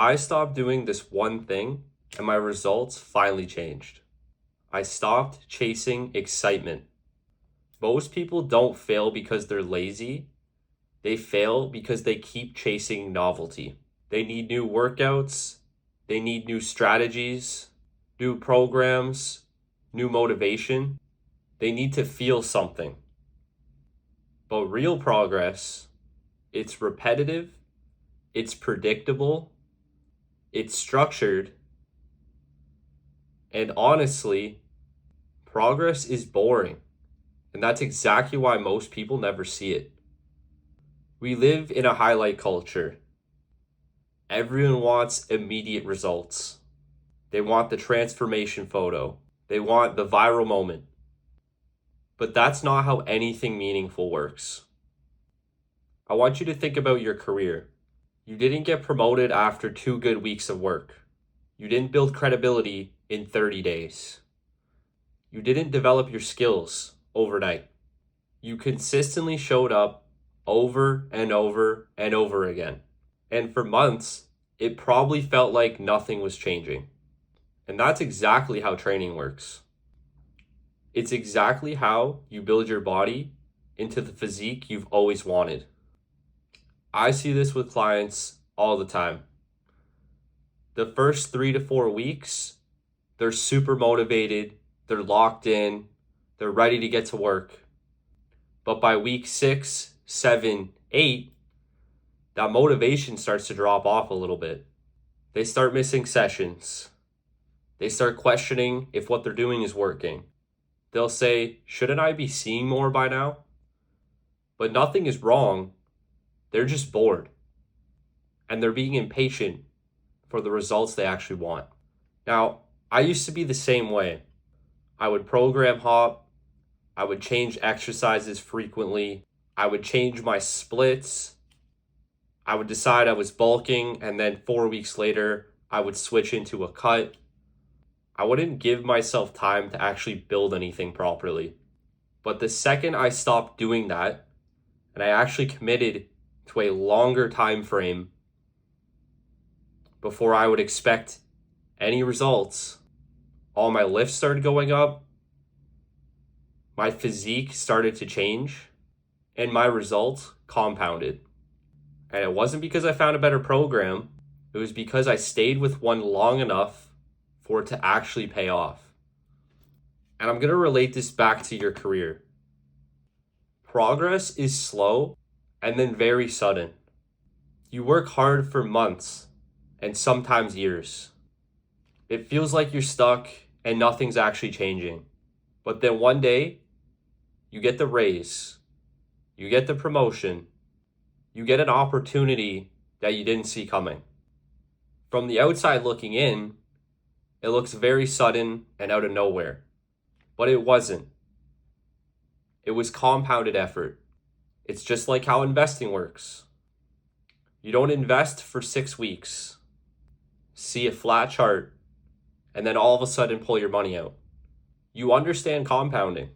I stopped doing this one thing and my results finally changed. I stopped chasing excitement. Most people don't fail because they're lazy. They fail because they keep chasing novelty. They need new workouts. They need new strategies, new programs, new motivation. They need to feel something. But real progress, it's repetitive, it's predictable, it's structured, and honestly, progress is boring. And that's exactly why most people never see it. We live in a highlight culture. Everyone wants immediate results. They want the transformation photo. They want the viral moment. But that's not how anything meaningful works. I want you to think about your career. You didn't get promoted after 2 good weeks of work. You didn't build credibility in 30 days. You didn't develop your skills overnight. You consistently showed up over and over and over again. And for months, it probably felt like nothing was changing. And that's exactly how training works. It's exactly how you build your body into the physique you've always wanted. I see this with clients all the time. The first 3 to 4 weeks, they're super motivated, they're locked in, they're ready to get to work. But by week 6, 7, 8, that motivation starts to drop off a little bit. They start missing sessions. They start questioning if what they're doing is working. They'll say, shouldn't I be seeing more by now? But nothing is wrong. They're just bored. And they're being impatient for the results they actually want. Now, I used to be the same way. I would program hop. I would change exercises frequently. I would change my splits. I would decide I was bulking, and then 4 weeks later, I would switch into a cut. I wouldn't give myself time to actually build anything properly. But the second I stopped doing that, and I actually committed to a longer time frame before I would expect any results, all my lifts started going up, my physique started to change, and my results compounded. And it wasn't because I found a better program, it was because I stayed with one long enough for it to actually pay off. And I'm going to relate this back to your career. Progress is slow and then very sudden. You work hard for months and sometimes years. It feels like you're stuck and nothing's actually changing. But then one day, you get the raise, you get the promotion, you get an opportunity that you didn't see coming. From the outside looking in, it looks very sudden and out of nowhere. But it wasn't. It was compounded effort. It's just like how investing works. You don't invest for 6 weeks, see a flat chart, and then all of a sudden pull your money out. You understand compounding.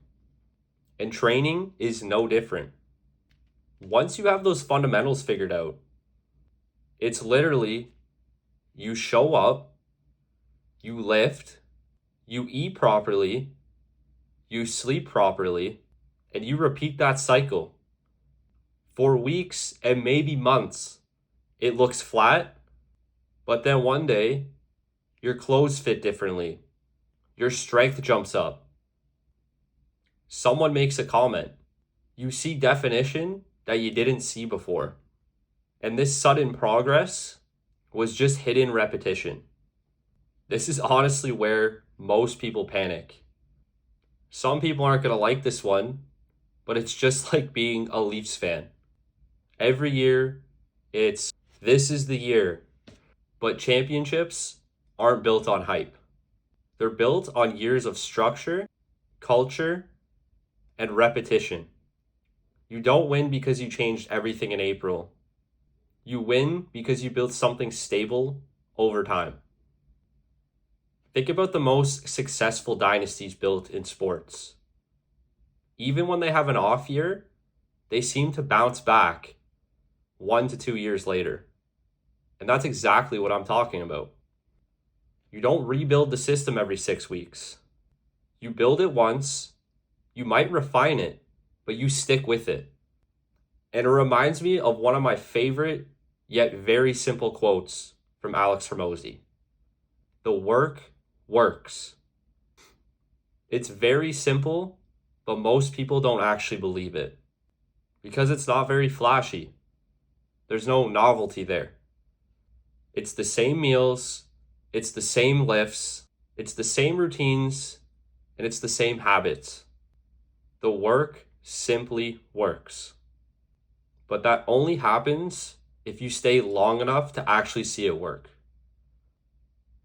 And training is no different. Once you have those fundamentals figured out, it's literally you show up, you lift, you eat properly, you sleep properly, and you repeat that cycle. For weeks and maybe months, it looks flat, but then one day, your clothes fit differently. Your strength jumps up. Someone makes a comment. You see definition that you didn't see before. And this sudden progress was just hidden repetition. This is honestly where most people panic. Some people aren't going to like this one, but it's just like being a Leafs fan. Every year, this is the year. But championships aren't built on hype. They're built on years of structure, culture, and repetition. You don't win because you changed everything in April. You win because you built something stable over time. Think about the most successful dynasties built in sports. Even when they have an off year, they seem to bounce back 1 to 2 years later. And that's exactly what I'm talking about. You don't rebuild the system every 6 weeks. You build it once, you might refine it, but you stick with it. And it reminds me of one of my favorite, yet very simple quotes from Alex Hormozi. The work works. It's very simple, but most people don't actually believe it because it's not very flashy. There's no novelty there. It's the same meals, it's the same lifts, it's the same routines, and it's the same habits. The work simply works. But that only happens if you stay long enough to actually see it work.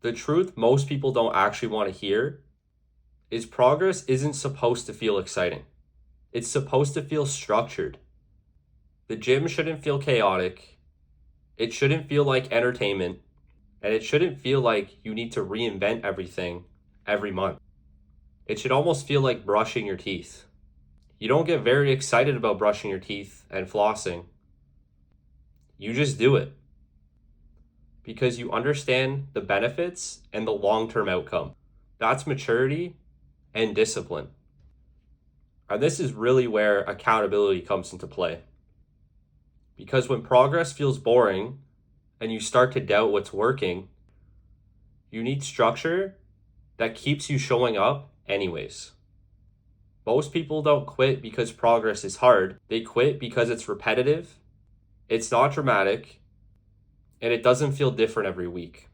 The truth most people don't actually want to hear is progress isn't supposed to feel exciting. It's supposed to feel structured. The gym shouldn't feel chaotic. It shouldn't feel like entertainment. And it shouldn't feel like you need to reinvent everything every month. It should almost feel like brushing your teeth. You don't get very excited about brushing your teeth and flossing. You just do it because you understand the benefits and the long-term outcome. That's maturity and discipline. And this is really where accountability comes into play. Because when progress feels boring and you start to doubt what's working, you need structure that keeps you showing up anyways. Most people don't quit because progress is hard. They quit because it's repetitive, it's not dramatic, and it doesn't feel different every week.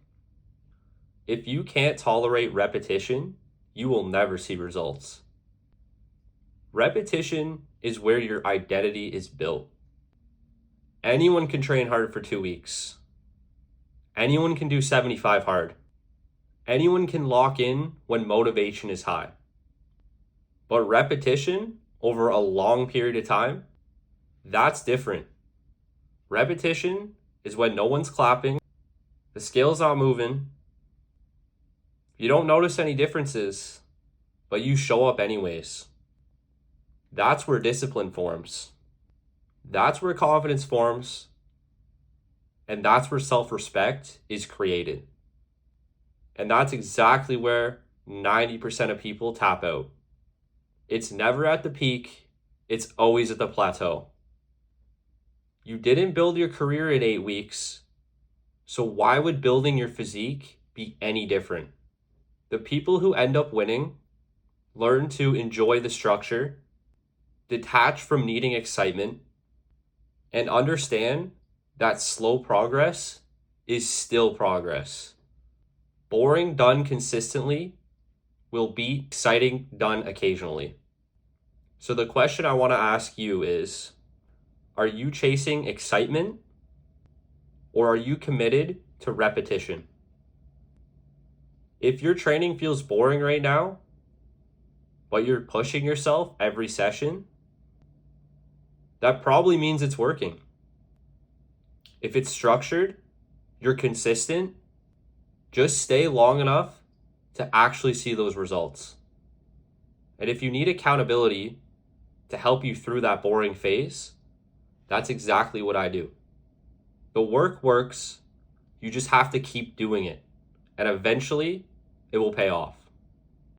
If you can't tolerate repetition, you will never see results. Repetition is where your identity is built. Anyone can train hard for 2 weeks. Anyone can do 75 hard. Anyone can lock in when motivation is high. But repetition over a long period of time, that's different. Repetition is when no one's clapping, the scale's not moving, you don't notice any differences, but you show up anyways. That's where discipline forms. That's where confidence forms. And that's where self-respect is created. And that's exactly where 90% of people tap out. It's never at the peak, it's always at the plateau. You didn't build your career in 8 weeks, so why would building your physique be any different? The people who end up winning learn to enjoy the structure, detach from needing excitement, and understand that slow progress is still progress. Boring done consistently will beat exciting done occasionally. So the question I want to ask you is, are you chasing excitement or are you committed to repetition? If your training feels boring right now, but you're pushing yourself every session, that probably means it's working. If it's structured, you're consistent, just stay long enough to actually see those results. And if you need accountability to help you through that boring phase, that's exactly what I do. The work works, you just have to keep doing it, and eventually it will pay off.